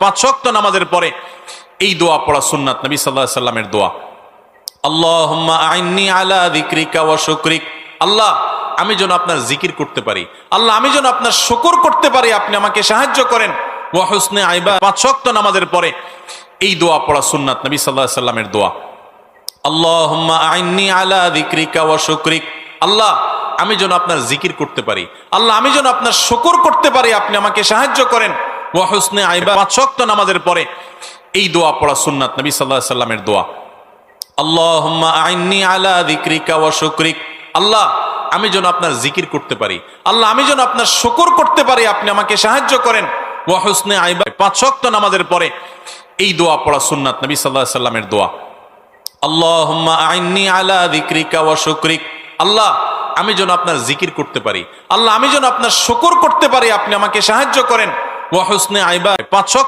5 ওয়াক্ত নামাজের পরে এই দোয়া পড়া সুন্নাত নবী সাল্লাল্লাহু আলাইহি সাল্লামের দোয়া। আল্লাহুম্মা আইন্নি আলা যিকরিকা ওয়া শুকরিক, আল্লাহ আমি যেন আপনার জিকির করতে পারি, আল্লাহ আমি যেন আপনার শুকর করতে পারি, আপনি আমাকে সাহায্য করেন। ওয়া হুসনে ইবাদা, 5 ওয়াক্ত নামাজের পরে এই দোয়া পড়া সুন্নাত নবী সাল্লাল্লাহু আলাইহি সাল্লামের দোয়া। আল্লাহুম্মা আইন্নি আলা যিকরিকা ওয়া শুকরিক, আল্লাহ আমি যেন আপনার জিকির করতে পারি, আল্লাহ আমি যেন আপনার শুকর করতে পারি, আপনি আমাকে সাহায্য করেন। ওয়া হুসনে ইবাদা, 5 ওয়াক্ত নামাজের পরে এই দোয়া পড়া সুন্নাত নবী সাল্লাল্লাহু আলাইহি সাল্লামের দোয়া। আল্লাহুম্মা আইন্নি আলা যিকরিকা ওয়া শুকরিক, আল্লাহ আমি যেন আপনার জিকির করতে পারি, আল্লাহ আমি যেন আপনার শুকর করতে পারি, আপনি আমাকে সাহায্য করেন। ওয়া হুসনে ইবাদা, 5 ওয়াক্ত নামাজের পরে এই দোয়া পড়া সুন্নাত নবী সাল্লাল্লাহু আলাইহি সাল্লামের দোয়া। আল্লাহুম্মা আইন্নি আলা যিকরিকা ওয়া শুকরিক, আল্লাহ আমি যেন আপনার জিকির করতে পারি, আল্লাহ আমি যেন আপনার শুকর করতে পারি, আপনি আমাকে সাহায্য করেন। ওয়া হুসনে ইবাদা, 5 ওয়াক্ত